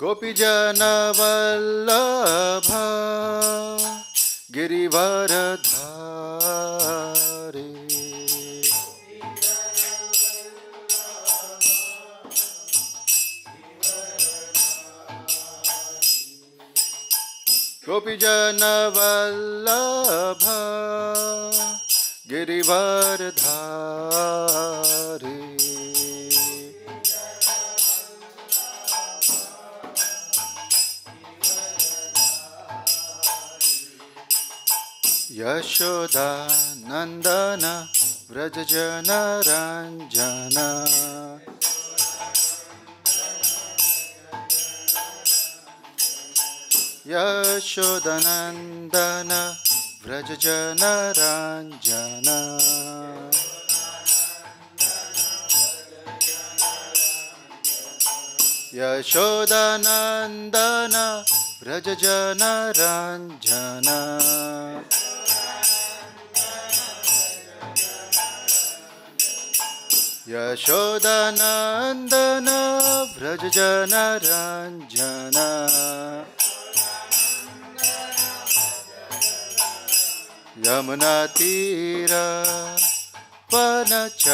Gopijana Vallabha Girivaradhari Gopijana Vallabha Girivaradhari Yashoda Nandana Vrajajana Ranjana Yashoda Nandana Vrajajana Ranjana Yashoda Nandana Vrajajana Ranjana Yashoda Nandana Vrajajana Ranjana Yamuna Tira Vanachari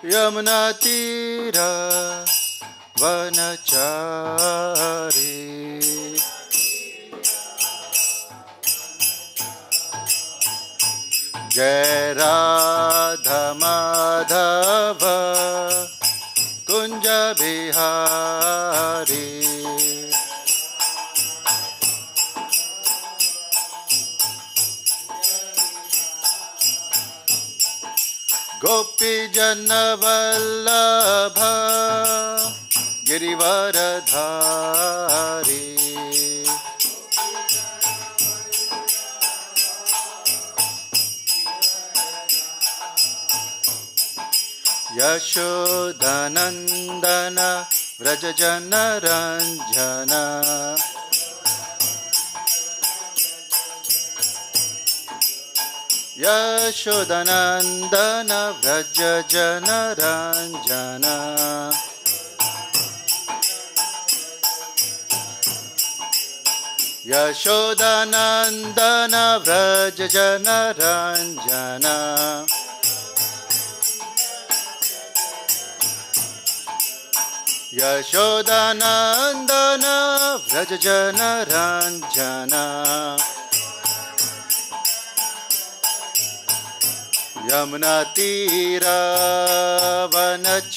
Yamuna Tira Vanachari Jai Radha Madhava Kunja Bihari Gopi Jana Vallabha Girivaradhari Yashodanandana Vrajajana Ranjana Yashodanandana Vrajajana Ranjana Yashodanandana Vrajajana Ranjana Yashodanandana Vrajajana Ranjana Yamuna Tira Vanachari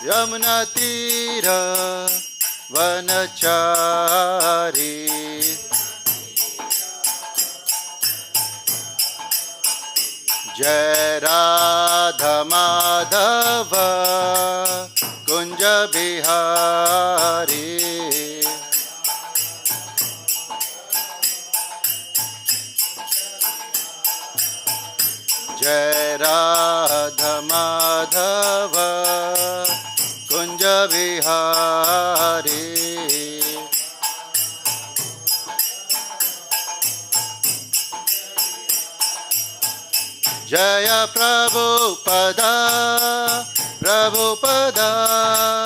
Yamuna Tira Vanachari Jai Radha Madhava Kunja Bihari Jai Radha Madhava Kunja Bihari Jaya Prabhupada Prabhupada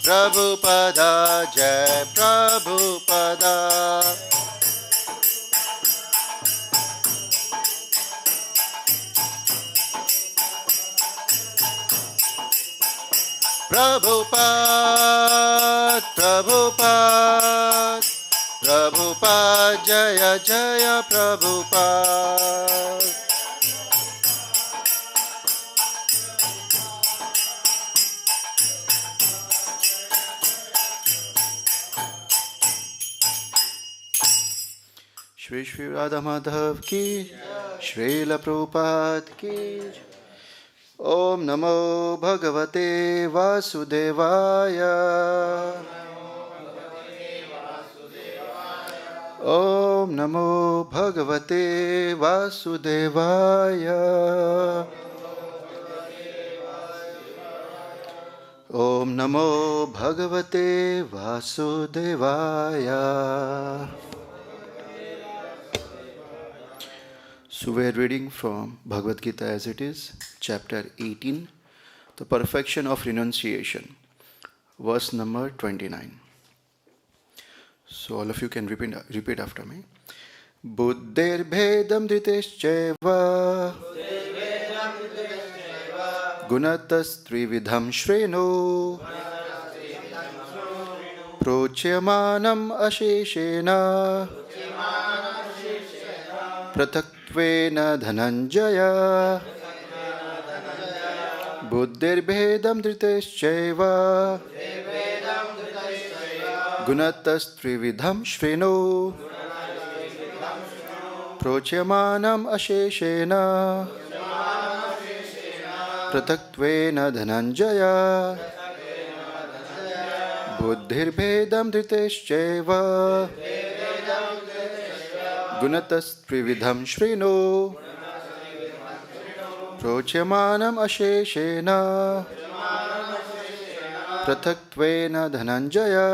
Prabhupada Jai Prabhupada Prabhupada Prabhupada Prabhupada Jaya Jaya Prabhupada Shri Shri Radha Madhav ki Srila Prabhupada ki Om Namo Bhagavate Vasudevaya Om Namo Bhagavate Vasudevaya Om Namo Bhagavate Vasudevaya. So we are reading from Bhagavad-Gita as it is, chapter 18, the perfection of renunciation, verse number 29. So all of you can repeat after me. Buddher bhedam dhṛteś caiva guṇatas tri-vidhaṁ śṛṇu procyamānam aśeṣeṇa pṛthaktvena dhanañ-jaya buddher bhedam dhṛteś caiva guṇatas tri-vidhaṁ śṛṇu procyamānam aśeṣeṇa pṛthaktvena dhanañ-jaya buddher bhedam dhṛteś caiva guṇatas tri-vidhaṁ śṛṇu procyamānam aśeṣeṇa pṛthaktvena dhanañ-jaya.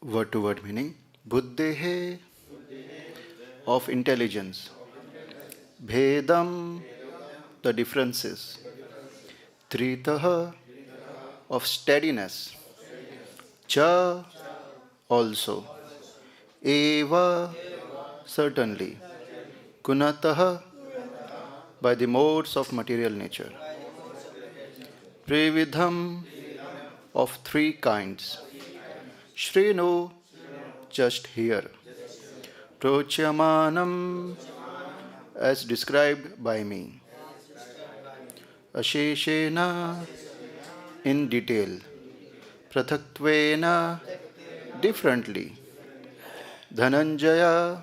Word to word meaning. Buddheḥ, of intelligence. Bhedam, the differences. dhṛteḥ, of steadiness. Cha, also. Eva, certainly. guṇataḥ, by the modes of material nature. tri-vidhaṁ, of three kinds. śṛṇu, just hear. procyamānam, as described by me. aśeṣeṇa, in detail. pṛthaktvena, differently. dhanam-jaya,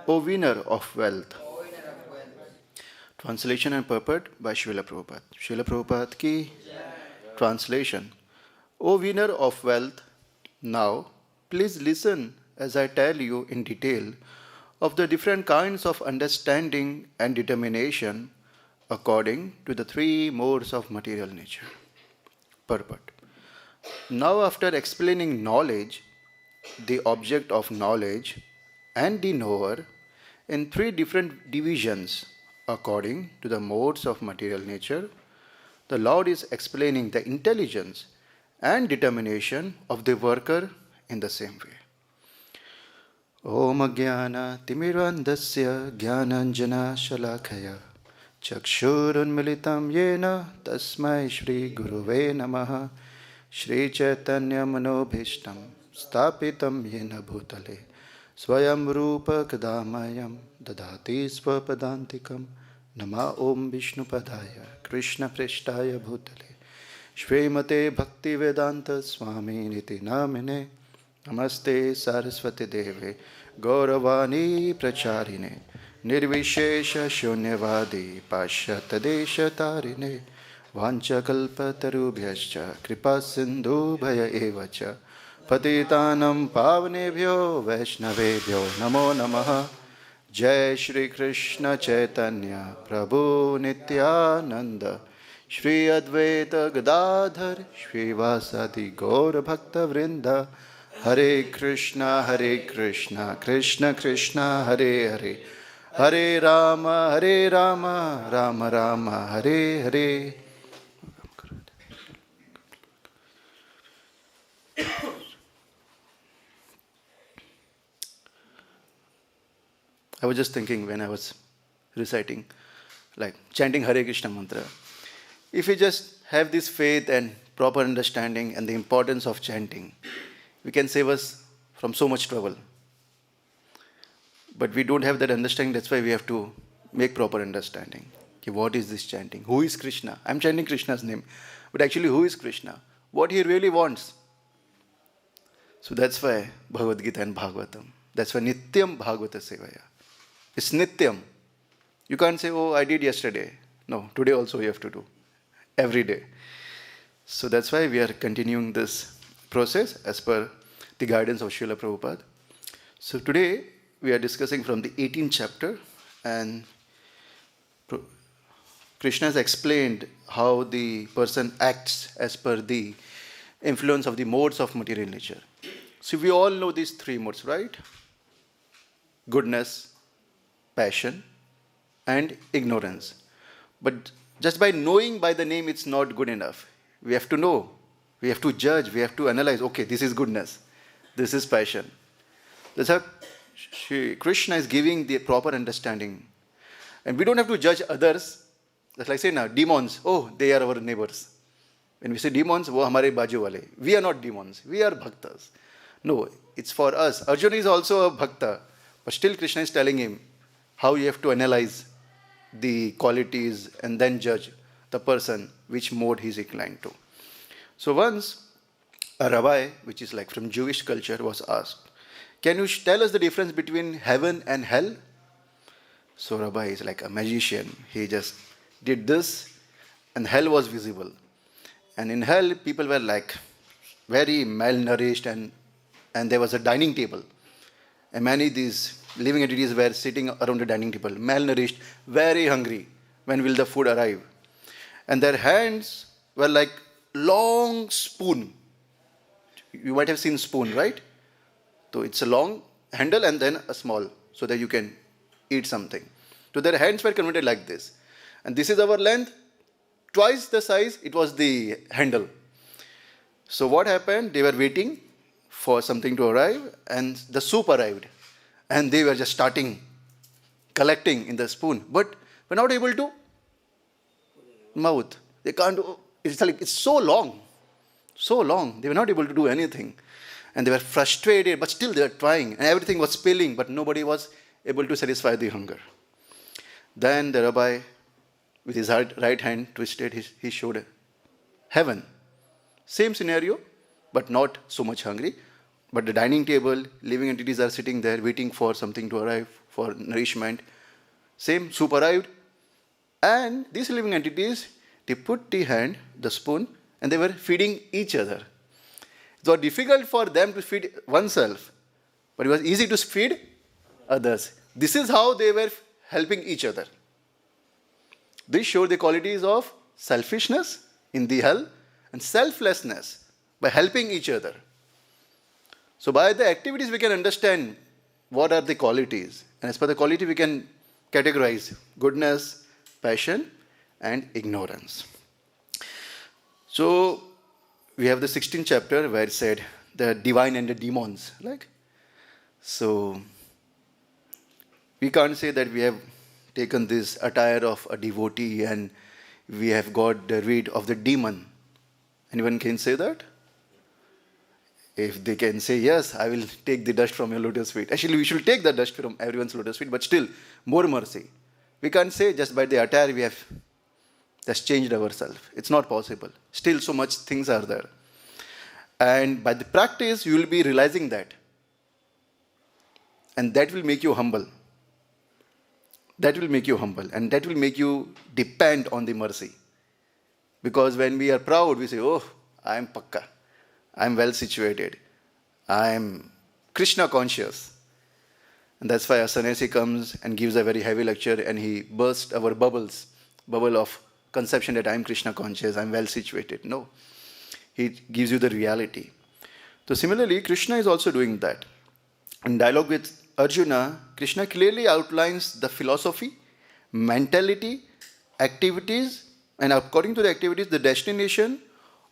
O winner of wealth. Translation and purport by Srila Prabhupada. Srila Prabhupada ki translation. O winner of wealth, now please listen as I tell you in detail of the different kinds of understanding and determination according to the three modes of material nature. Purport. Now after explaining knowledge, the object of knowledge, and the knower in three different divisions according to the modes of material nature, the Lord is explaining the intelligence and determination of the worker in the same way. Om Ajnana Timirandasya Jnananjana Shalakaya Chakshurunmilitam Yena Tasmai Shri Guruve Namaha Shri Chaitanya Manobhishtam Stapitam Yena Bhutale Swayam Rupa Kadamayam Dadati Swapadantikam Nama Om Vishnupadaya Krishna Prishtaya Bhutale Shrimate Bhakti-Vedanta Swami Niti Namine Namaste Saraswati Deve Gauravani Pracharine Nirvishesha shunyavadi pashyatadesha tarine vanchakalpatarubhyascha kripa sindhu bhaya evacha patitanam pavanebhyo vaishnavebhyo namo namaha. Jai Shri Krishna Chaitanya Prabhu Nityananda Shri Advaita Gadadhar Shri Vasadi Gaura Bhakta Vrinda. Hare Krishna Krishna Krishna Hare Hare Hare Rama Rama Rama Hare Hare. I was just thinking when I was reciting, like chanting Hare Krishna mantra, if we just have this faith and proper understanding and the importance of chanting, we can save us from so much trouble. But we don't have that understanding, that's why we have to make proper understanding. Okay, what is this chanting? Who is Krishna? I'm chanting Krishna's name. But actually, who is Krishna? What he really wants? So that's why Bhagavad-Gita and Bhagavatam. That's why Nityam Bhagavata Sevaya. It's Nityam. You can't say, oh, I did yesterday. No, today also you have to do. Every day. So that's why we are continuing this process as per the guidance of Srila Prabhupada. So today we are discussing from the 18th chapter, and Krishna has explained how the person acts as per the influence of the modes of material nature. So we all know these three modes, right? Goodness, passion, and ignorance. But just by knowing by the name, it's not good enough. We have to know, we have to judge, we have to analyze, okay, this is goodness, this is passion. That's how Krishna is giving the proper understanding. And we don't have to judge others. Just like say now, demons, oh, they are our neighbors. When we say demons, wo hamare baju wale. We are not demons, we are bhaktas. No, it's for us. Arjuna is also a bhakta, but still Krishna is telling him how you have to analyze the qualities and then judge the person, which mode he is inclined to. So once a rabbi, which is like from Jewish culture, was asked, can you tell us the difference between heaven and hell? So rabbi is like a magician. He just did this and hell was visible. And in hell, people were like very malnourished and there was a dining table. And many these living entities were sitting around the dining table, malnourished, very hungry. When will the food arrive? And their hands were like long spoon. You might have seen spoon, right? So it's a long handle and then a small, so that you can eat something. So their hands were converted like this. And this is our length. Twice the size, it was the handle. So what happened? They were waiting for something to arrive, and the soup arrived. And they were just starting collecting in the spoon, but were not able to mouth. They can't do, it's so long. They were not able to do anything. And they were frustrated, but still they were trying. And everything was spilling, but nobody was able to satisfy the hunger. Then the rabbi, with his right hand twisted, he showed heaven. Same scenario, but not so much hungry. But the dining table, living entities are sitting there waiting for something to arrive, for nourishment. Same, soup arrived. And these living entities, they put the hand, the spoon, and they were feeding each other. It was difficult for them to feed oneself, but it was easy to feed others. This is how they were helping each other. This showed the qualities of selfishness in the hell and selflessness by helping each other. So by the activities we can understand what are the qualities. And as per the quality we can categorize goodness, passion and ignorance. So we have the 16th chapter where it said the divine and the demons. So we can't say that we have taken this attire of a devotee and we have got rid of the demon. Anyone can say that? If they can say, yes, I will take the dust from your lotus feet. Actually, we should take the dust from everyone's lotus feet, but still, more mercy. We can't say just by the attire we have just changed ourselves. It's not possible. Still, so much things are there. And by the practice, you will be realizing that. And that will make you humble. That will make you humble, and that will make you depend on the mercy. Because when we are proud, we say, oh, I am pakka, I am well situated, I am Krishna conscious. And that's why a sannyasi comes and gives a very heavy lecture and he bursts our bubble of conception that I am Krishna conscious, I am well situated. No, he gives you the reality. So similarly, Krishna is also doing that. In dialogue with Arjuna, Krishna clearly outlines the philosophy, mentality, activities, and according to the activities, the destination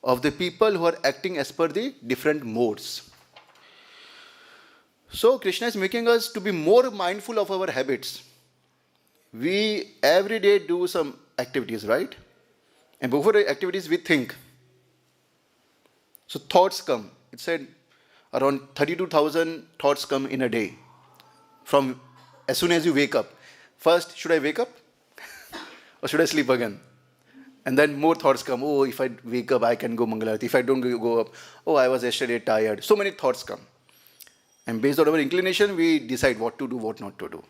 of the people who are acting as per the different modes. So Krishna is making us to be more mindful of our habits. We every day do some activities, right? And before the activities, we think. So thoughts come. It said around 32,000 thoughts come in a day. From as soon as you wake up. First, should I wake up? Or should I sleep again? And then more thoughts come. Oh, if I wake up, I can go Mangalarati. If I don't go up, oh, I was yesterday tired. So many thoughts come. And based on our inclination, we decide what to do, what not to do.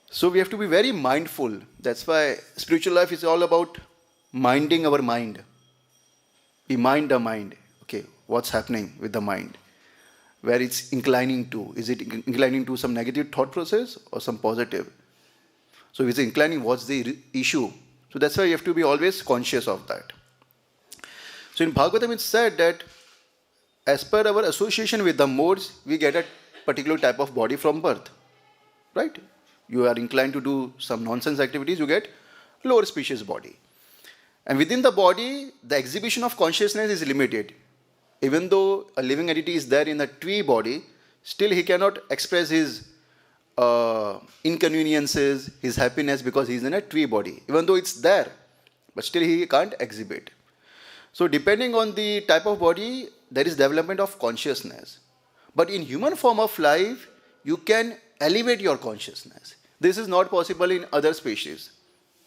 So we have to be very mindful. That's why spiritual life is all about minding our mind. We mind the mind. Okay, what's happening with the mind? Where it's inclining to. Is it inclining to some negative thought process or some positive? So if it's inclining, what's the issue? So that's why you have to be always conscious of that. So in Bhagavatam it's said that as per our association with the modes, we get a particular type of body from birth. Right? You are inclined to do some nonsense activities, you get lower species body. And within the body, the exhibition of consciousness is limited. Even though a living entity is there in a tree body, still he cannot express his inconveniences, his happiness because he is in a tree body. Even though it's there, but still he can't exhibit. So depending on the type of body, there is development of consciousness. But in human form of life, you can elevate your consciousness. This is not possible in other species.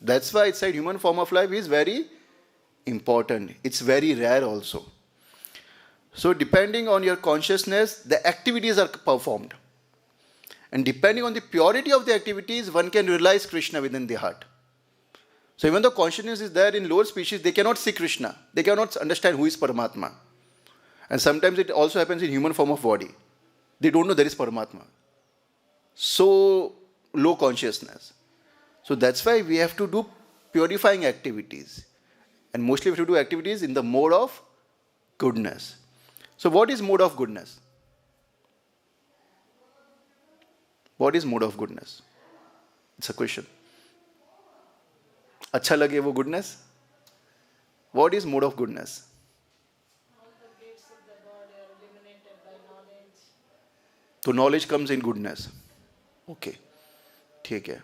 That's why it's said human form of life is very important. It's very rare also. So depending on your consciousness, the activities are performed. And depending on the purity of the activities, one can realize Krishna within the heart. So even though consciousness is there in lower species, they cannot see Krishna. They cannot understand who is Paramatma. And sometimes it also happens in human form of body. They don't know there is Paramatma. So low consciousness. So that's why we have to do purifying activities. And mostly we have to do activities in the mode of goodness. So what is mode of goodness? What is mode of goodness? It's a question. अच्छा लगे वो goodness? What is mode of goodness? All the gates of the body are eliminated by knowledge. So knowledge comes in goodness. Okay. ठीक है.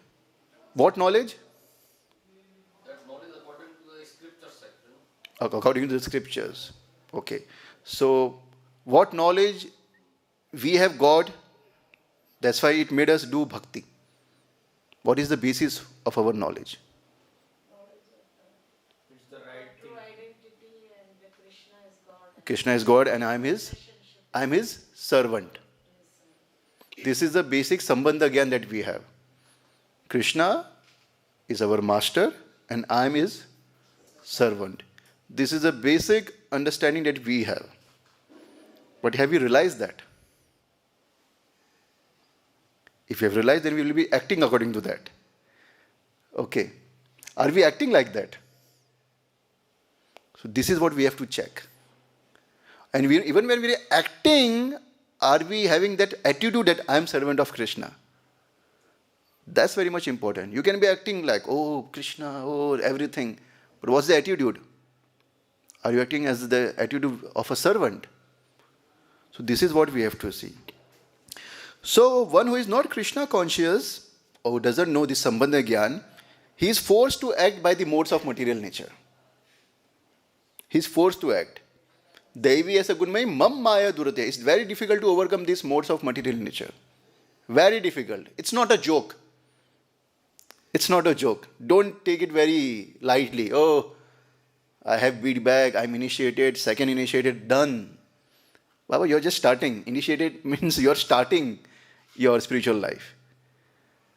What knowledge? That knowledge according to the scriptures. According to the scriptures. Okay. So what knowledge we have got, that's why it made us do bhakti. What is the basis of our knowledge? It's the right True thing. identity and Krishna is God. Krishna is God and I am his servant. This is the basic sambandha gyan that we have. Krishna is our master and I am his servant. This is a basic understanding that we have. But have you realized that? If you have realized, then we will be acting according to that. Okay. Are we acting like that? So this is what we have to check. And even when we are acting, are we having that attitude that I am servant of Krishna? That's very much important. You can be acting like, oh, Krishna, oh, everything. But what's the attitude? Are you acting as the attitude of a servant? So this is what we have to see. So one who is not Krishna conscious or doesn't know this Sambandha Gyan, he is forced to act by the modes of material nature. He is forced to act. Devi as a gunmai mam maya dhṛteś. It's very difficult to overcome these modes of material nature. Very difficult. It's not a joke. It's not a joke. Don't take it very lightly. Oh, I have beat back, I'm initiated, second initiated, done. Baba, you're just starting. Initiated means you're starting your spiritual life.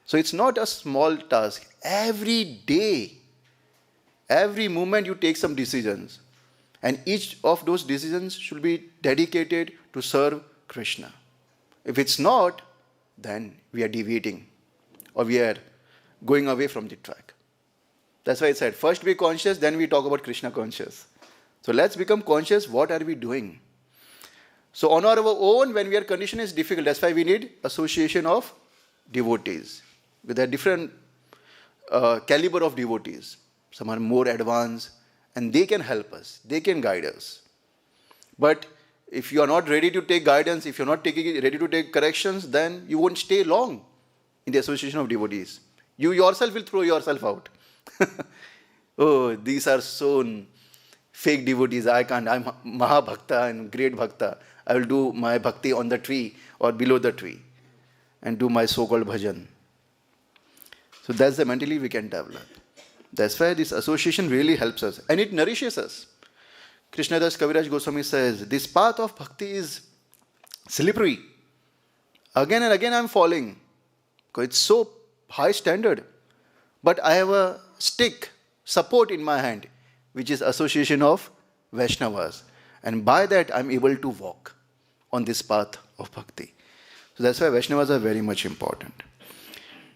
So it's not a small task. Every day, every moment you take some decisions. And each of those decisions should be dedicated to serve Krishna. If it's not, then we are deviating or we are going away from the track. That's why I said, first be conscious, then we talk about Krishna conscious. So let's become conscious, what are we doing? So on our own, when we are conditioned, it's difficult. That's why we need association of devotees with a different caliber of devotees. Some are more advanced and they can help us. They can guide us. But if you are not ready to take guidance, if you're not ready to take corrections, then you won't stay long in the association of devotees. You yourself will throw yourself out. Oh, these are so fake devotees. I can't. I'm Mahabhakta and great Bhakta. I will do my bhakti on the tree or below the tree and do my so-called bhajan. So that's the mentality we can develop. That's why this association really helps us and it nourishes us. Krishnadas Kaviraj Goswami says, this path of bhakti is slippery. Again and again I'm falling because it's so high standard. But I have a stick, support in my hand, which is association of Vaishnavas. And by that I'm able to walk on this path of bhakti. So that's why Vaishnavas are very much important.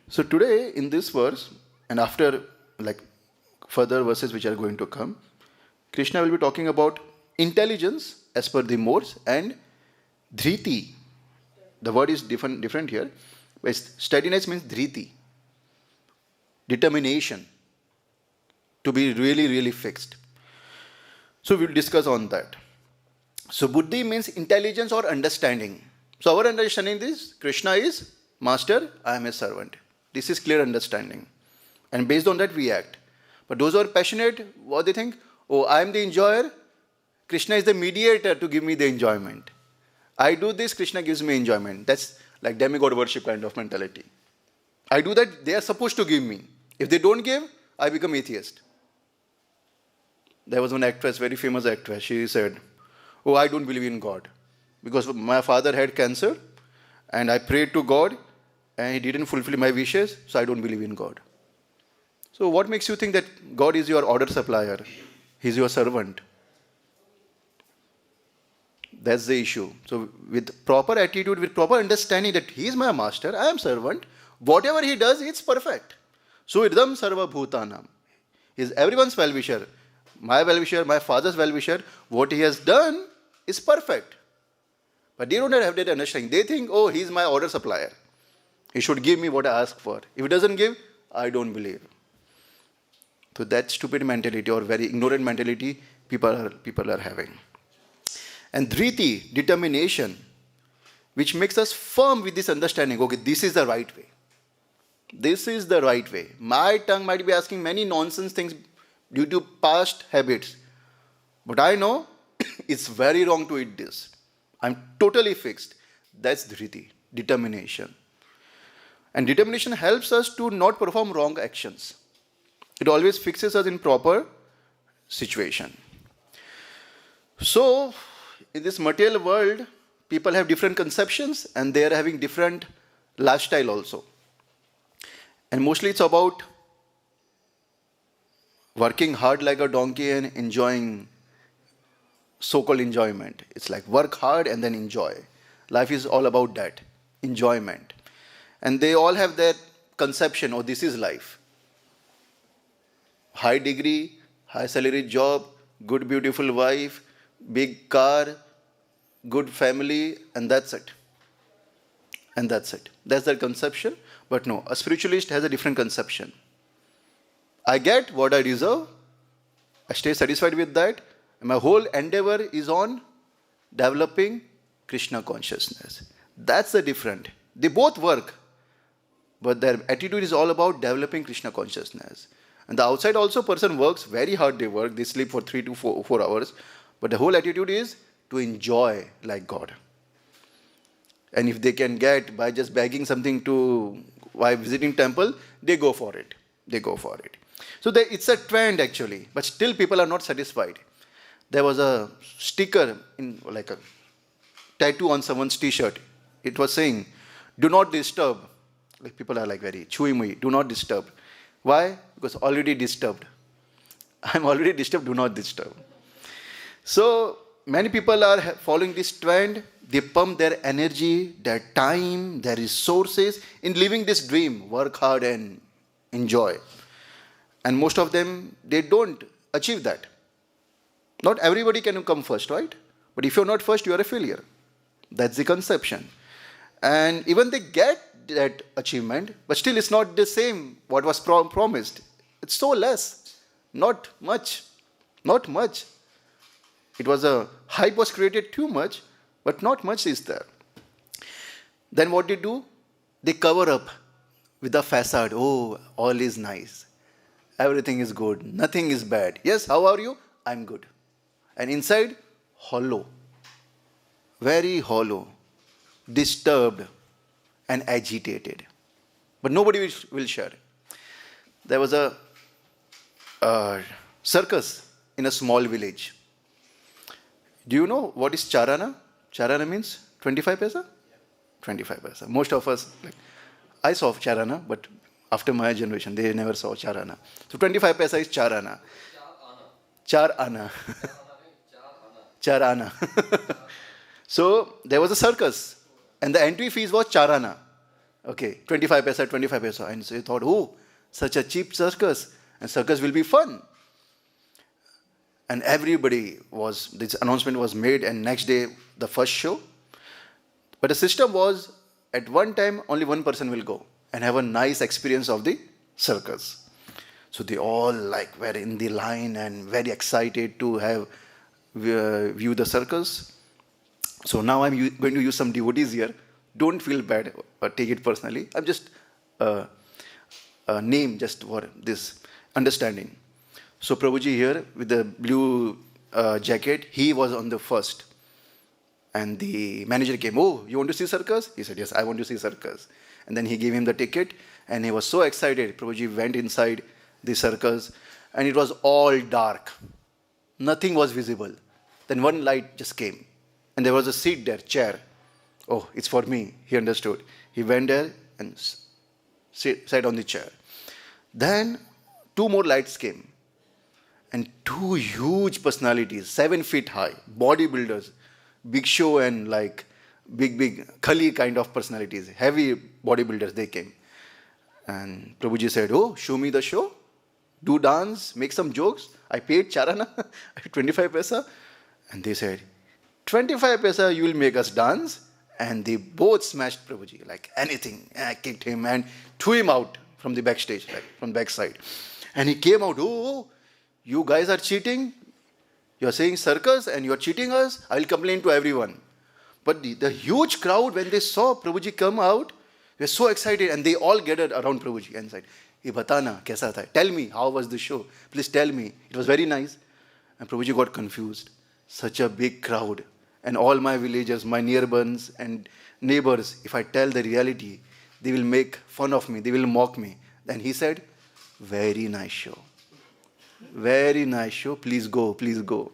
So today in this verse, and after further verses which are going to come, Krishna will be talking about intelligence as per the modes and dhriti. The word is different here. But steadiness means dhriti. Determination. To be really, really fixed. So we'll discuss on that. So buddhi means intelligence or understanding. So our understanding is Krishna is master, I am a servant. This is clear understanding. And based on that we act. But those who are passionate, what they think? Oh, I am the enjoyer. Krishna is the mediator to give me the enjoyment. I do this, Krishna gives me enjoyment. That's like demigod worship kind of mentality. I do that, they are supposed to give me. If they don't give, I become atheist. There was one actress, very famous actress, she said, oh, I don't believe in God. Because my father had cancer and I prayed to God and he didn't fulfill my wishes, so I don't believe in God. So what makes you think that God is your order supplier? He's your servant. That's the issue. So with proper attitude, with proper understanding that he is my master, I am servant, whatever he does, it's perfect. So idam sarva bhutanam. He is everyone's well-wisher. My well-wisher, my father's well-wisher, what he has done is perfect. But they don't have that understanding. They think, oh, he is my order supplier. He should give me what I ask for. If he doesn't give, I don't believe. So that stupid mentality or very ignorant mentality people are having. And dhriti, determination, which makes us firm with this understanding, okay, this is the right way. This is the right way. My tongue might be asking many nonsense things due to past habits. But I know it's very wrong to eat this. I'm totally fixed. That's dhriti, determination. And determination helps us to not perform wrong actions. It always fixes us in proper situation. So, in this material world, people have different conceptions and they are having different lifestyle also. And mostly it's about working hard like a donkey and enjoying so-called enjoyment. It's like work hard and then enjoy. Life is all about that, enjoyment. And they all have that conception, oh, this is life. High degree, high salary job, good beautiful wife, big car, good family, and that's it. And that's it. That's their conception. But no, a spiritualist has a different conception. I get what I deserve. I stay satisfied with that. And my whole endeavor is on developing Krishna consciousness. That's the difference. They both work. But their attitude is all about developing Krishna consciousness. And the outside also person works very hard, they sleep for 3 to 4 hours. But the whole attitude is to enjoy like God. And if they can get by just begging something while visiting temple, they go for it. They go for it. So it's a trend actually, but still people are not satisfied. There was a sticker in like a tattoo on someone's t-shirt. It was saying, do not disturb. Like people are like very chewy, do not disturb. Why? Because already disturbed. I'm already disturbed, do not disturb. So many people are following this trend. They pump their energy, their time, their resources in living this dream, work hard and enjoy. And most of them, they don't achieve that. Not everybody can come first, right? But if you're not first, you are a failure. That's the conception. And even they get that achievement, but still it's not the same what was promised. It's so less, not much, not much. It was a hype was created too much, but not much is there. Then what they do? They cover up with a facade. Oh, all is nice. Everything is good. Nothing is bad. Yes, how are you? I'm good. And inside, hollow. Very hollow. Disturbed and agitated. But nobody will share. There was a circus in a small village. Do you know what is charana? Charana means 25 paisa? 25 paisa. Most of us, I saw charana, but after my generation, they never saw charana. So 25 paisa is charana. Char ana. Char ana. So there was a circus, and the entry fees was charana. Okay, 25 paisa, 25 paisa. And so they thought, oh, such a cheap circus, and circus will be fun. And everybody this announcement was made, and next day, the first show. But the system was, at one time, only one person will go and have a nice experience of the circus. So they all were in the line and very excited to have view the circus. So now I'm going to use some devotees here. Don't feel bad or take it personally. I'm just a name just for this understanding. So Prabhuji here with the blue jacket, he was on the first. And the manager came, oh, you want to see circus? He said, yes, I want to see circus. And then he gave him the ticket, and he was so excited. Prabhuji went inside the circus, and it was all dark. Nothing was visible. Then one light just came, and there was a seat there, chair. Oh, it's for me, he understood. He went there and sat on the chair. Then 2 more lights came, and 2 huge personalities, 7 feet high, bodybuilders, big show and big khali kind of personalities, heavy bodybuilders, they came. And Prabhuji said, oh, show me the show, do dance, make some jokes. I paid charana, 25 paisa. And they said, 25 paisa, you will make us dance. And they both smashed Prabhuji like anything. And I kicked him and threw him out from the backstage, from backside. And he came out, oh, you guys are cheating. You're saying circus and you're cheating us. I will complain to everyone. But the huge crowd, when they saw Prabhuji come out, they were so excited, and they all gathered around Prabhuji and said, "Ye batana, kaisa tha? Tell me, how was the show? Please tell me." It was very nice. And Prabhuji got confused. Such a big crowd. And all my villagers, my nearbans and neighbors, if I tell the reality, they will make fun of me, they will mock me. Then he said, very nice show. Very nice show. Please go, please go.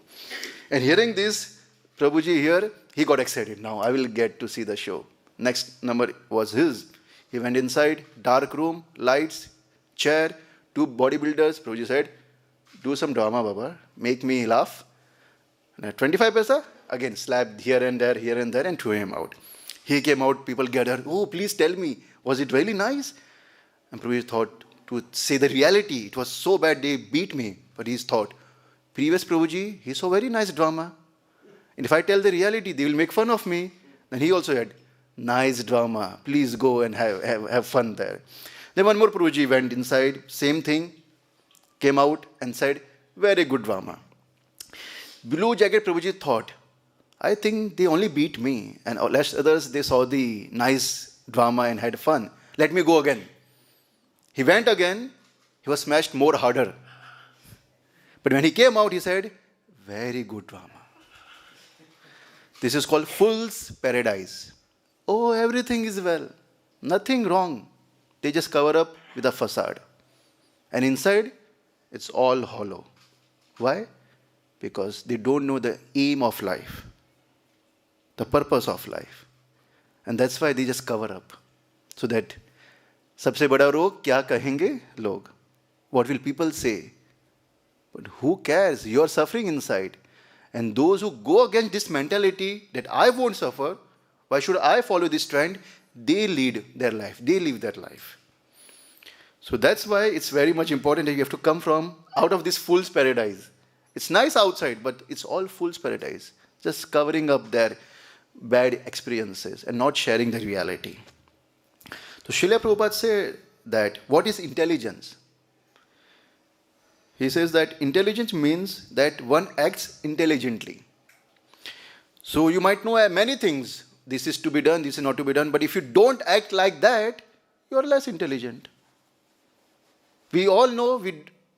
And hearing this, Prabhuji here, he got excited. Now I will get to see the show. Next number was his. He went inside, dark room, lights, chair, 2 bodybuilders. Prabhuji said, do some drama, Baba. Make me laugh. 25 paisa? Again, slapped here and there, and threw him out. He came out, people gathered. Oh, please tell me, was it really nice? And Prabhuji thought, to say the reality, it was so bad they beat me. But he thought, previous Prabhuji, he saw very nice drama. And if I tell the reality, they will make fun of me. Then he also had, nice drama, please go and have fun there. Then one more Prabhuji went inside, same thing, came out and said, very good drama. Blue jacket Prabhuji thought, I think they only beat me, and others, they saw the nice drama and had fun. Let me go again. He went again, he was smashed more harder. But when he came out, he said, very good drama. This is called fool's paradise. Oh, everything is well. Nothing wrong. They just cover up with a facade. And inside, it's all hollow. Why? Because they don't know the aim of life, the purpose of life. And that's why they just cover up, so that सबसे बड़ा रोग क्या कहेंगे लोग? What will people say? But who cares? You are suffering inside. And those who go against this mentality that I won't suffer, why should I follow this trend? They lead their life. They live their life. So that's why it's very much important that you have to come from out of this fool's paradise. It's nice outside, but it's all fool's paradise. Just covering up their bad experiences and not sharing the reality. So Srila Prabhupada said that what is intelligence? He says that intelligence means that one acts intelligently. So you might know many things. This is to be done, this is not to be done. But if you don't act like that, you are less intelligent. We all know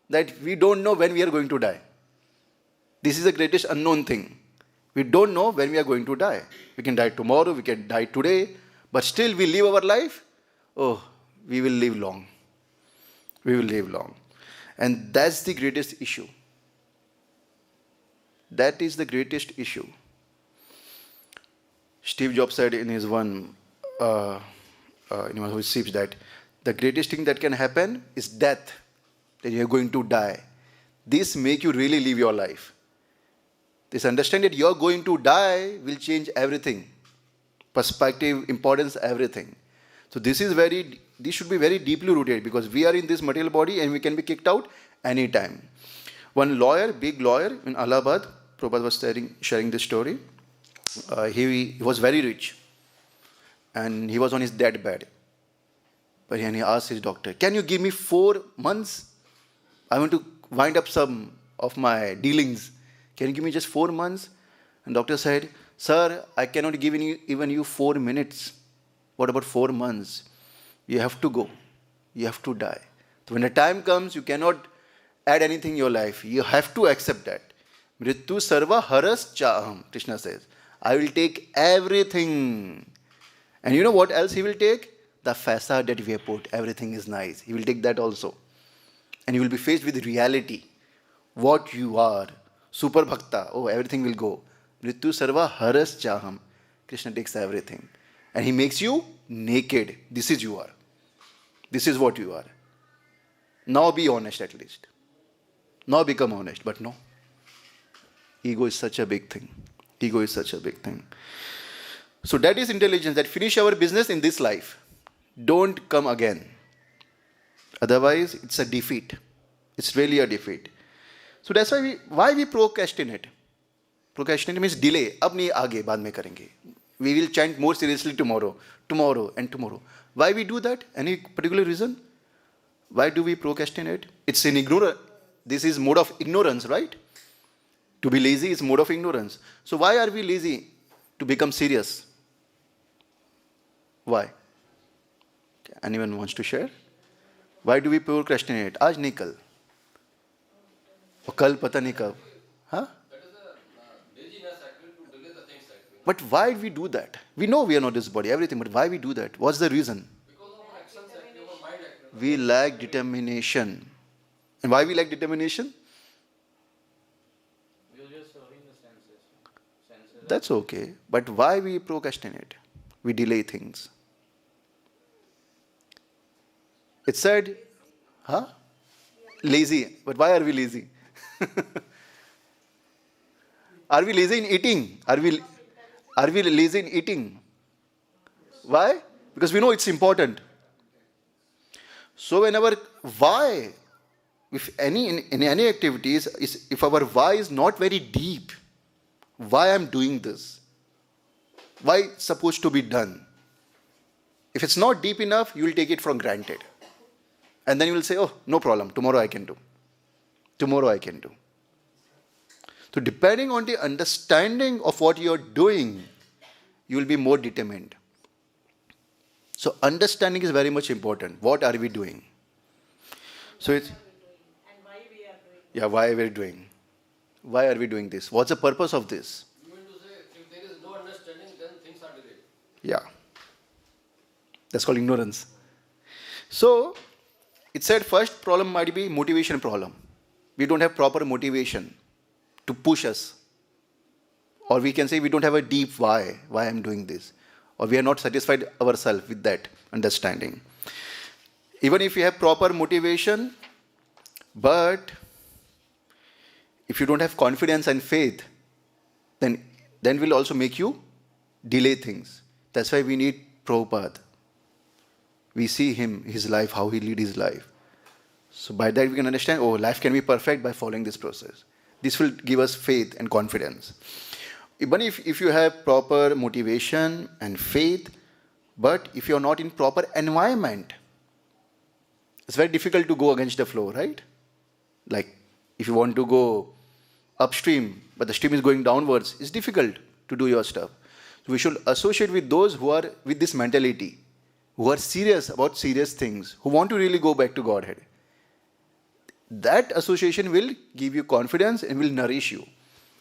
that we don't know when we are going to die. This is the greatest unknown thing. We don't know when we are going to die. We can die tomorrow, we can die today. But still we live our life. Oh, we will live long. We will live long. And that's the greatest issue. That is the greatest issue. Steve Jobs said in his one speech that the greatest thing that can happen is death, that you are going to die. This make you really live your life. This understand that you are going to die will change everything. Perspective, importance, everything. So this should be very deeply rooted because we are in this material body and we can be kicked out anytime. One lawyer, big lawyer in Allahabad, Prabhupada was sharing this story. He was very rich and he was on his deathbed. But he asked his doctor, can you give me 4 months? I want to wind up some of my dealings. Can you give me just 4 months? And doctor said, sir, I cannot give even you 4 minutes. What about 4 months? You have to go. You have to die. So when the time comes, you cannot add anything in your life. You have to accept that. Mrityu sarva haras chaham, Krishna says. I will take everything. And you know what else he will take? The facade that we have put. Everything is nice. He will take that also. And you will be faced with reality. What you are. Super bhakta. Oh, everything will go. Mrityu sarva haras chaham. Krishna takes everything. And he makes you naked. This is you are. This is what you are. Now be honest at least. Now become honest. But no. Ego is such a big thing. Ego is such a big thing. So that is intelligence. That finish our business in this life. Don't come again. Otherwise, it's a defeat. It's really a defeat. So that's why we procrastinate. Procrastinate means delay. Ab nahi aage, baad mein karenge. We will chant more seriously tomorrow, and tomorrow. Why we do that? Any particular reason? Why do we procrastinate? It's in ignorance. This is mode of ignorance, right? To be lazy is mode of ignorance. So why are we lazy? To become serious. Why? Anyone wants to share? Why do we procrastinate? Aaj nahi kal. Aur kal pata nahi kab. Huh? But why we do that? We know we are not this body, everything, but why we do that? What's the reason? Because of our actions, our mind actions. We lack determination. And why we lack determination? We are just serving the senses. That's okay. But why we procrastinate? We delay things. It said, huh? Lazy. But why are we lazy? Are we lazy in eating? Are we lazy in eating? Why? Because we know it's important. So whenever why, if in any activities, if our why is not very deep, why I'm doing this? Why it's supposed to be done? If it's not deep enough, you will take it for granted. And then you will say, oh, no problem, tomorrow I can do. Tomorrow I can do. So depending on the understanding of what you are doing, you will be more determined. So understanding is very much important. What are we doing? So it's... And why we are doing. Yeah, why we are doing? Why are we doing this? What's the purpose of this? You mean to say, if there is no understanding, then things are delayed. Yeah. That's called ignorance. So, it said first problem might be motivation problem. We don't have proper motivation to push us. Or we can say we don't have a deep why I'm doing this. Or we are not satisfied ourselves with that understanding. Even if you have proper motivation, but if you don't have confidence and faith, then will also make you delay things. That's why we need Prabhupada. We see him, his life, how he lead his life. So by that we can understand, oh, life can be perfect by following this process. This will give us faith and confidence. Even if you have proper motivation and faith, but if you're not in proper environment, it's very difficult to go against the flow, right? Like if you want to go upstream, but the stream is going downwards, it's difficult to do your stuff. So we should associate with those who are with this mentality, who are serious about serious things, who want to really go back to Godhead. That association will give you confidence and will nourish you,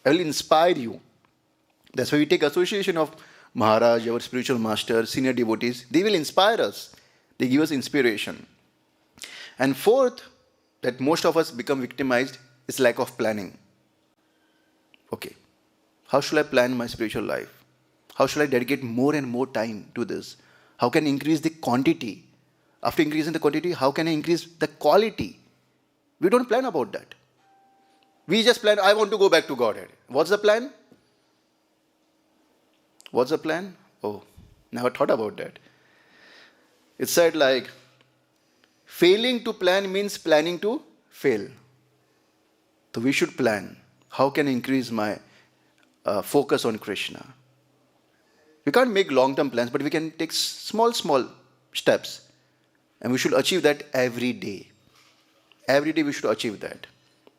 will inspire you. That's why we take association of Maharaj, our spiritual master, senior devotees. They will inspire us. They give us inspiration. And fourth, that most of us become victimized is lack of planning. Okay, how should I plan my spiritual life? How should I dedicate more and more time to this? How can I increase the quantity? After increasing the quantity, how can I increase the quality? We don't plan about that. We just plan, I want to go back to Godhead. What's the plan? What's the plan? Oh, never thought about that. It said like, failing to plan means planning to fail. So we should plan. How can I increase my focus on Krishna? We can't make long-term plans, but we can take small steps. And we should achieve that every day. Every day we should achieve that.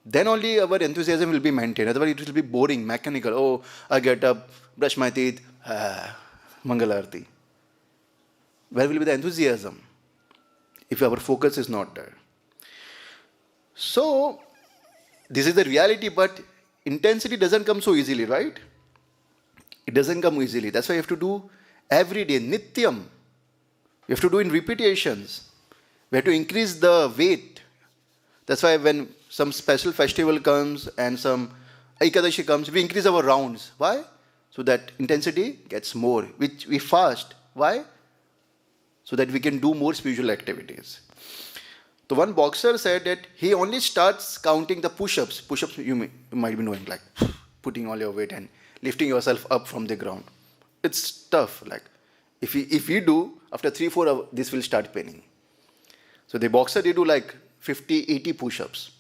Then only our enthusiasm will be maintained. Otherwise it will be boring, mechanical. Oh, I get up, brush my teeth, Mangalarti. Where will be the enthusiasm if our focus is not there? So, this is the reality, but intensity doesn't come so easily, right? It doesn't come easily. That's why you have to do every day, nityam. You have to do in repetitions. We have to increase the weight. That's why when some special festival comes and some Ekadashi comes, we increase our rounds. Why? So that intensity gets more. We fast. Why? So that we can do more spiritual activities. So one boxer said that he only starts counting the push-ups. Push-ups you might be knowing, like putting all your weight and lifting yourself up from the ground. It's tough. Like if we do, after 3-4 hours, this will start paining. So the boxer, they do like 50-80 push-ups.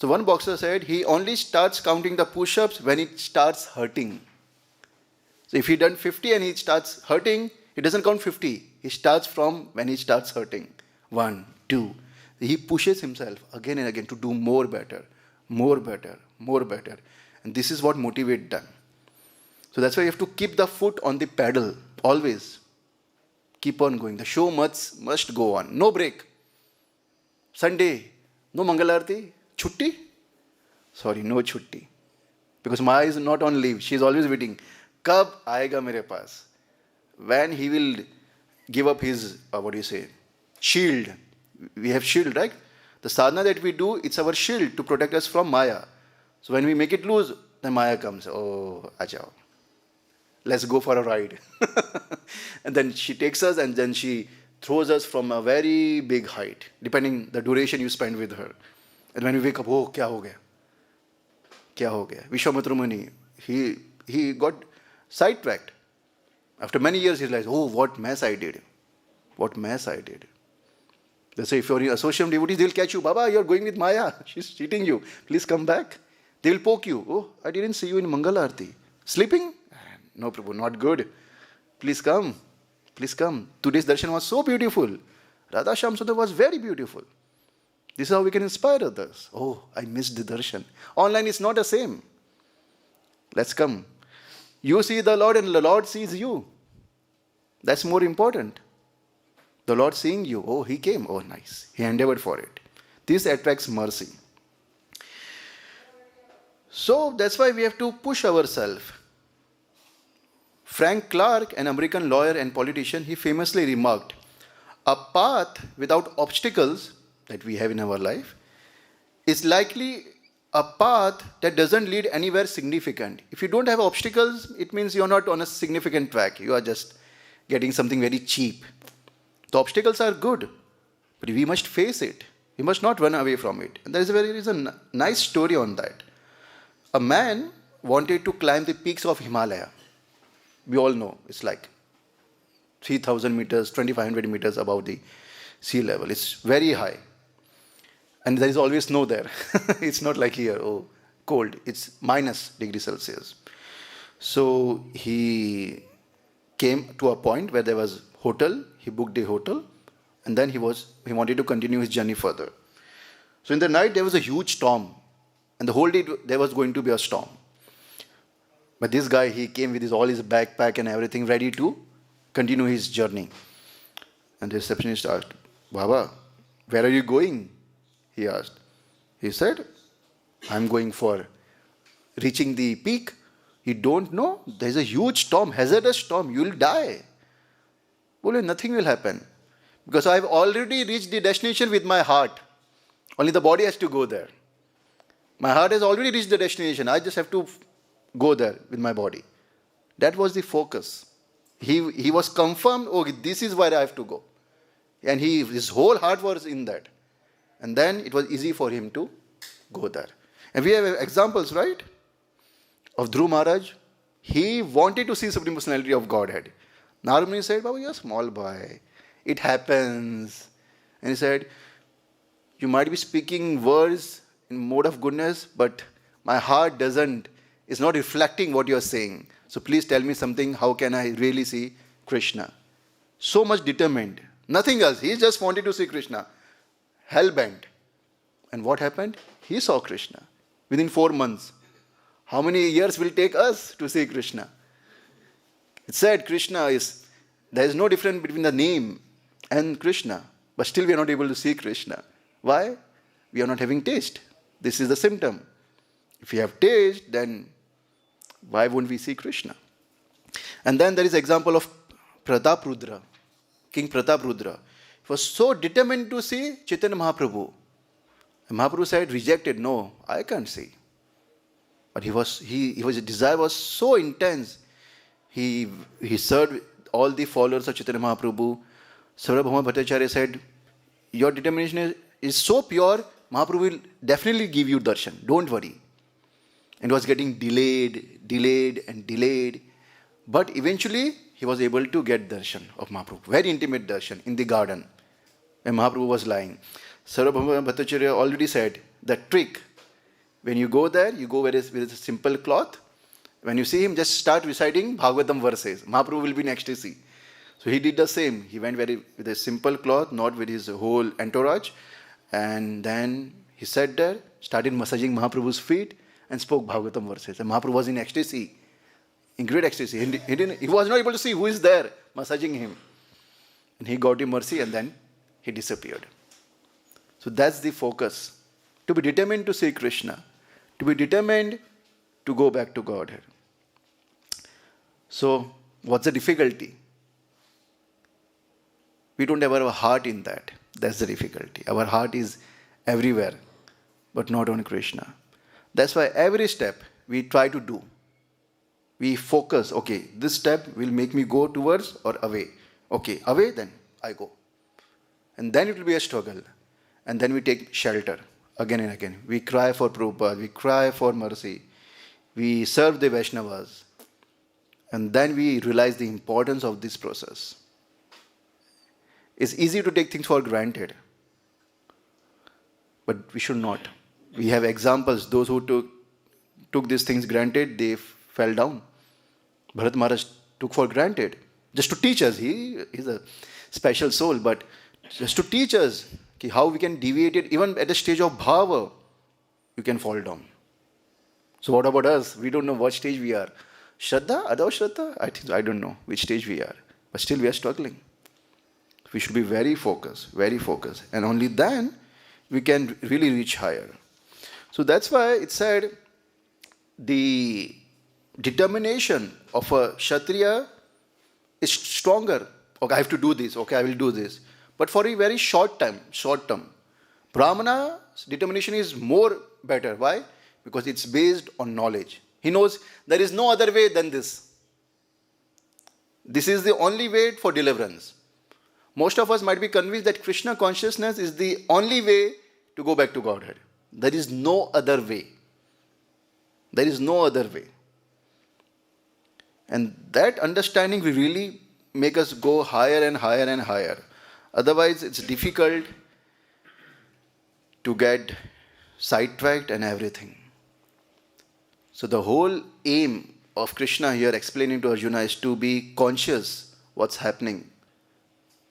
So one boxer said he only starts counting the push-ups when it starts hurting. So if he done 50 and he starts hurting, he doesn't count 50. He starts from when he starts hurting. 1, 2. He pushes himself again and again to do more better, more better, more better. And this is what motivates them. So that's why you have to keep the foot on the pedal, always. Keep on going. The show must go on. No break. Sunday, no Mangalarti. Chutti? Sorry, no chutti. Because Maya is not on leave. She is always waiting. Kab aayega mere paas? When he will give up his, shield. We have shield, right? The sadhana that we do, it's our shield to protect us from Maya. So when we make it loose, then Maya comes. Oh, ajao. Let's go for a ride. And then she takes us and then she throws us from a very big height, depending the duration you spend with her. And when we wake up, oh, kya ho gaya? Kya ho gaya? Vishwamitra Muni, he got sidetracked. After many years, he realized, oh, what mess I did. What mess I did. They say, if you're in association devotees, they'll catch you. Baba, you're going with Maya. She's cheating you. Please come back. They will poke you. Oh, I didn't see you in Mangalarti. Sleeping? No, Prabhu, not good. Please come. Please come. Today's darshan was so beautiful. Radha Shyam Sundar was very beautiful. This is how we can inspire others. Oh, I missed the darshan. Online is not the same. Let's come. You see the Lord and the Lord sees you. That's more important. The Lord seeing you. Oh, he came. Oh, nice. He endeavored for it. This attracts mercy. So that's why we have to push ourselves. Frank Clark, an American lawyer and politician, he famously remarked, a path without obstacles that we have in our life is likely a path that doesn't lead anywhere significant. If you don't have obstacles, it means you're not on a significant track. You are just getting something very cheap. The obstacles are good. But we must face it. We must not run away from it. And there is a nice story on that. A man wanted to climb the peaks of Himalaya. We all know it's like 3,000 meters, 2,500 meters above the sea level. It's very high. And there is always snow there. It's not like here, cold. It's -°C. So he came to a point where there was hotel. He booked the hotel. And then he wanted to continue his journey further. So in the night, there was a huge storm. And the whole day, there was going to be a storm. But this guy, he came with all his backpack and everything ready to continue his journey. And the receptionist asked, Baba, where are you going? He asked. He said, I'm going for reaching the peak. You don't know? There's a huge storm, hazardous storm. You'll die. Well, nothing will happen. Because I've already reached the destination with my heart. Only the body has to go there. My heart has already reached the destination. I just have to go there with my body. That was the focus. He was confirmed, this is where I have to go. And his whole heart was in that. And then it was easy for him to go there. And we have examples, right? Of Dhruv Maharaj. He wanted to see Supreme Personality of Godhead. Narumuni said, Baba, you're a small boy. It happens. And he said, you might be speaking words in mode of goodness, but my heart is not reflecting what you're saying. So please tell me something, how can I really see Krishna? So much determined. Nothing else. He just wanted to see Krishna. Hell-bent. And what happened? He saw Krishna within 4 months. How many years will it take us to see Krishna? It said there is no difference between the name and Krishna. But still we are not able to see Krishna. Why? We are not having taste. This is the symptom. If we have taste, then why won't we see Krishna? And then there is example of Prataprudra, King Prataprudra. He was so determined to see Chaitanya Mahaprabhu. And Mahaprabhu said, rejected, no, I can't see. But his desire was so intense. He served all the followers of Chaitanya Mahaprabhu. Sarvabhauma Bhattacharya said, your determination is so pure, Mahaprabhu will definitely give you darshan. Don't worry. And it was getting delayed. But eventually, he was able to get darshan of Mahaprabhu. Very intimate darshan in the garden. When Mahaprabhu was lying. Sarvabhauma Bhattacharya already said, the trick, when you go there, you go with a simple cloth. When you see him, just start reciting Bhagavatam verses. Mahaprabhu will be in ecstasy. So he did the same. He went with a simple cloth, not with his whole entourage. And then he sat there, started massaging Mahaprabhu's feet and spoke Bhagavatam verses. And Mahaprabhu was in ecstasy, in great ecstasy. He was not able to see who is there massaging him. And he got him mercy and then he disappeared. So that's the focus. To be determined to see Krishna. To be determined to go back to Godhead. So what's the difficulty? We don't have our heart in that. That's the difficulty. Our heart is everywhere, but not on Krishna. That's why every step we try to do, we focus, this step will make me go towards or away. Away, then I go. And then it will be a struggle. And then we take shelter again and again. We cry for Prabhupada, we cry for mercy. We serve the Vaishnavas. And then we realize the importance of this process. It's easy to take things for granted. But we should not. We have examples. Those who took these things granted, they fell down. Bharat Maharaj took for granted. Just to teach us. He is a special soul. But just to teach us how we can deviate it. Even at the stage of bhava, you can fall down. So what about us? We don't know what stage we are. Shraddha? Adav Shraddha? I don't know which stage we are. But still we are struggling. We should be very focused. And only then we can really reach higher. So that's why it said the determination of a Kshatriya is stronger. I have to do this. I will do this. But for a very short term. Brahmana's determination is more better. Why? Because it's based on knowledge. He knows there is no other way than this. This is the only way for deliverance. Most of us might be convinced that Krishna consciousness is the only way to go back to Godhead. There is no other way. There is no other way. And that understanding will really make us go higher and higher and higher. Otherwise, it's difficult to get sidetracked and everything. So the whole aim of Krishna here explaining to Arjuna is to be conscious what's happening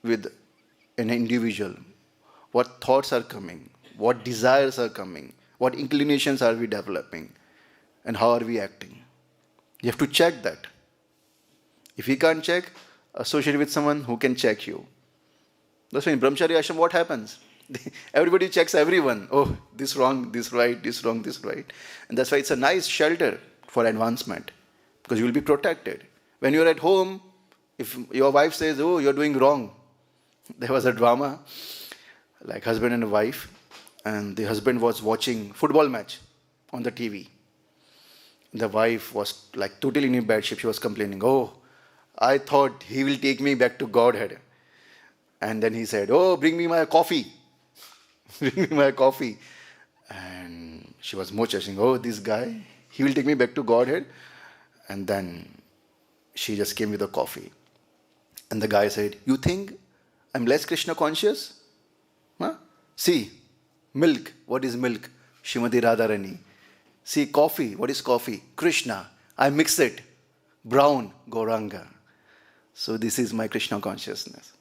with an individual. What thoughts are coming, what desires are coming, what inclinations are we developing, and how are we acting. You have to check that. If you can't check, associate with someone who can check you. That's why in Brahmacharya Ashram, what happens? Everybody checks everyone. Oh, this wrong, this right, this wrong, this right. And that's why it's a nice shelter for advancement, because you will be protected. When you're at home, if your wife says, oh, you're doing wrong. There was a drama, like husband and wife, and the husband was watching football match on the TV. The wife was like totally in bad shape. She was complaining, oh, I thought he will take me back to Godhead. And then he said, oh, bring me my coffee. Bring me my coffee. And she was more saying, oh, this guy, he will take me back to Godhead. And then she just came with a coffee. And the guy said, you think I'm less Krishna conscious? Huh? See, milk. What is milk? Srimati Radharani. See, coffee. What is coffee? Krishna. I mix it. Brown. Gauranga. So this is my Krishna consciousness.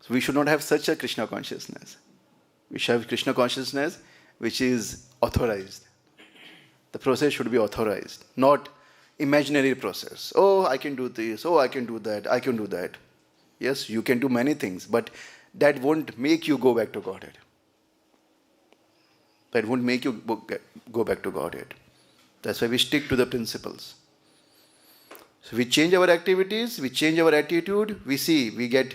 So we should not have such a Krishna consciousness. We should have Krishna consciousness which is authorized. The process should be authorized, not imaginary process. Oh, I can do this. Oh, I can do that. I can do that. Yes, you can do many things, but that won't make you go back to Godhead. That won't make you go back to Godhead. That's why we stick to the principles. So we change our activities, we change our attitude, we get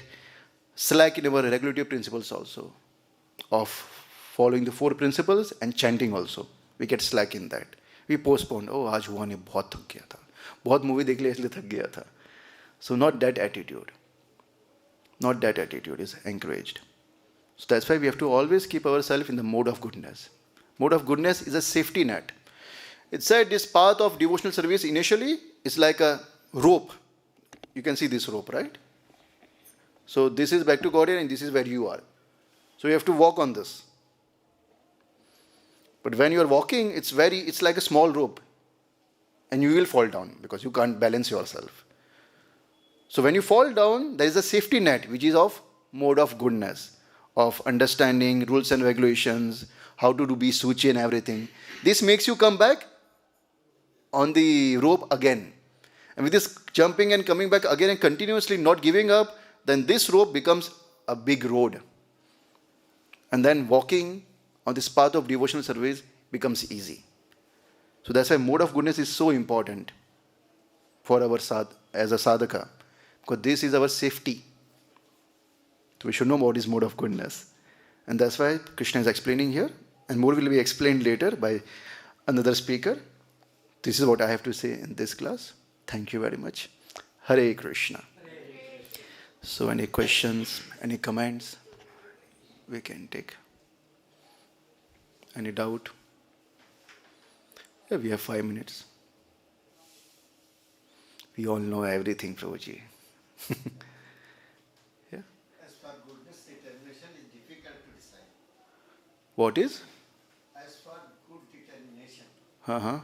slack in our regulative principles also, of following the 4 principles and chanting also. We get slack in that. We postpone. Oh, आज हुआ नहीं, बहुत थक गया था. बहुत movie देख लिया इसलिए थक गया था. So not that attitude. Not that attitude is encouraged. So that's why we have to always keep ourselves in the mode of goodness. Mode of goodness is a safety net. It said this path of devotional service initially is like a rope. You can see this rope, right? So this is back to Godhead and this is where you are. So you have to walk on this. But when you are walking, it's like a small rope. And you will fall down because you can't balance yourself. So when you fall down, there is a safety net which is of mode of goodness, of understanding rules and regulations, how to be suchi and everything. This makes you come back on the rope again. And with this jumping and coming back again and continuously not giving up, then this rope becomes a big road. And then walking on this path of devotional service becomes easy. So that's why mode of goodness is so important for our as a sadhaka. Because this is our safety. So we should know what is mode of goodness. And that's why Krishna is explaining here. And more will be explained later by another speaker. This is what I have to say in this class. Thank you very much. Hare Krishna. So any questions, any comments we can take? Any doubt? Yeah, we have 5 minutes. We all know everything, Prabhuji. Yeah. As for goodness, determination is difficult to decide. What is? As for good determination, Uh-huh.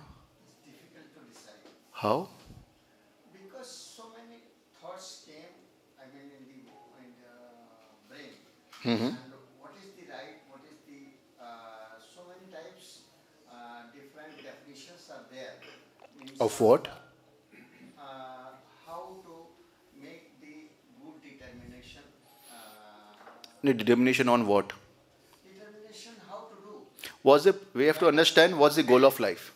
it's difficult to decide. How? Because so many thoughts came, in the brain. Mm-hmm. And what is the right, what is the, so many types, different definitions are there. Means, Of what? how to make the good determination. The determination on what? Determination how to do. We have to understand what's the goal of life.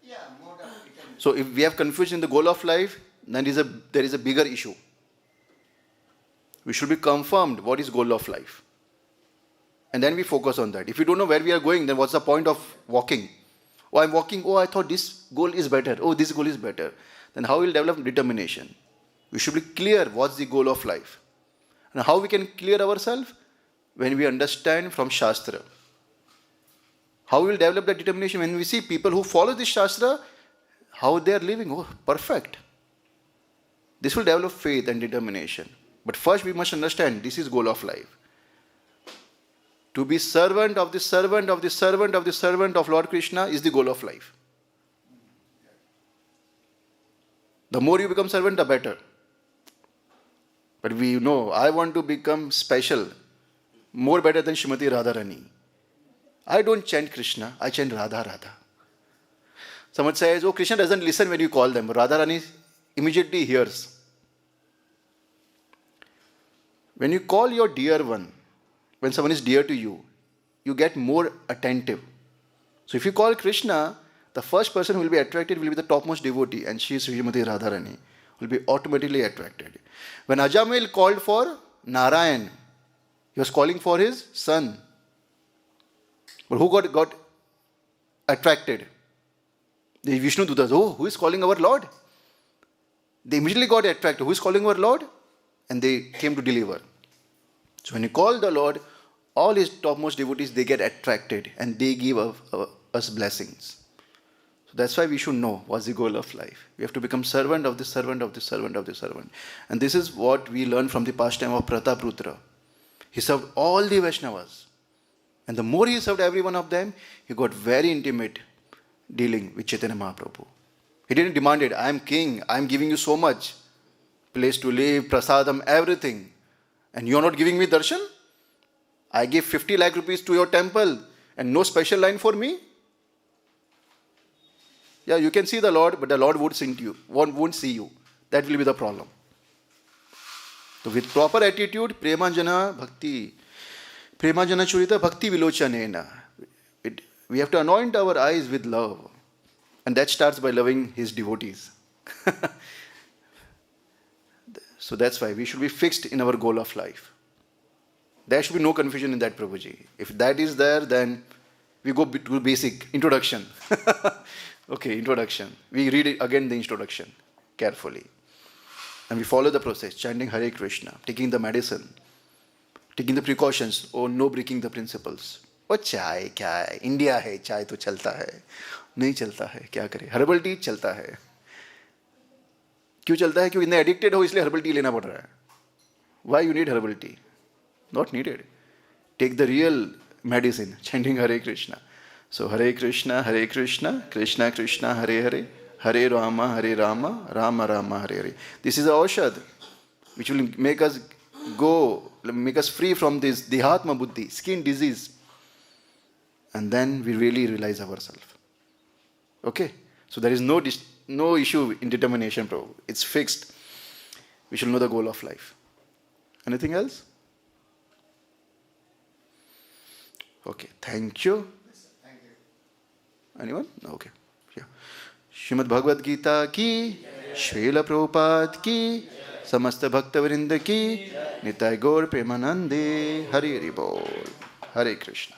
Yeah, mode of determination. So if we have confusion in the goal of life, then there is a bigger issue. We should be confirmed what is goal of life. And then we focus on that. If we don't know where we are going, then what's the point of walking? Oh, I'm walking. Oh, I thought this goal is better. Oh, this goal is better. Then how will develop determination? We should be clear what's the goal of life. And how we can clear ourselves? When we understand from Shastra. How we will develop that determination? When we see people who follow this Shastra, how they are living. Oh, perfect. This will develop faith and determination. But first we must understand this is goal of life. To be servant of the servant of the servant of the servant of Lord Krishna is the goal of life. The more you become servant, the better. But we know, I want to become special, more better than Srimati Radharani. I don't chant Krishna, I chant Radha Radha. Someone says, oh, Krishna doesn't listen when you call them. Radharani immediately hears. When you call your dear one, when someone is dear to you, you get more attentive. So if you call Krishna, the first person who will be attracted will be the topmost devotee, and she is Srimati Radharani, will be automatically attracted. When Ajamil called for Narayan, he was calling for his son. But who got attracted? The Vishnu Dutas. Oh, who is calling our Lord? They immediately got attracted. Who is calling our Lord? And they came to deliver. So when you call the Lord, all his topmost devotees, they get attracted and they give us blessings. So that's why we should know what's the goal of life. We have to become servant of the servant of the servant of the servant. And this is what we learn from the pastime of Prataputra. He served all the Vaishnavas. And the more he served every one of them, he got very intimate dealing with Chaitanya Mahaprabhu. He didn't demand it. I am king. I am giving you so much. Place to live, prasadam, everything. And you are not giving me darshan? I give 50 lakh rupees to your temple and no special line for me? Yeah, you can see the Lord, but the Lord won't see you. That will be the problem. So with proper attitude, premanjana bhakti, premanjana churita bhakti vilochanena. We have to anoint our eyes with love. And that starts by loving his devotees. So that's why we should be fixed in our goal of life. There should be no confusion in that, Prabhuji. If that is there, then we go to basic introduction. Okay, introduction. We read it again, the introduction, carefully. And we follow the process, chanting Hare Krishna, taking the medicine, taking the precautions, no breaking the principles. Oh, chai, kya hai? India hai, chai to chalta hai. Nahi chalta hai, kya kare? Herbal tea chalta hai. क्यों चलता है? क्योंकि इतने addicted हो इसलिए herbal tea लेना पड़ रहा है. Why you need herbal tea? Not needed. Take the real medicine, chanting Hare Krishna. So Hare Krishna, Krishna Krishna, Hare Hare, Hare Rama, Rama Rama, Hare Hare. This is a Aushad, which will make us free from this Dihatma Buddhi, skin disease. And then we really realize ourselves. Okay? So there is no issue in determination, Prabhu. It's fixed. We should know the goal of life. Anything else? Okay, thank you. Thank you. Anyone? Okay. Yeah. Srimad Bhagavad-Gita ki, Srila Prabhupada ki, Samasta Bhakta Vrinda ki, Nitai Gaur Premanande, Hari Hari Bol, Hare Krishna.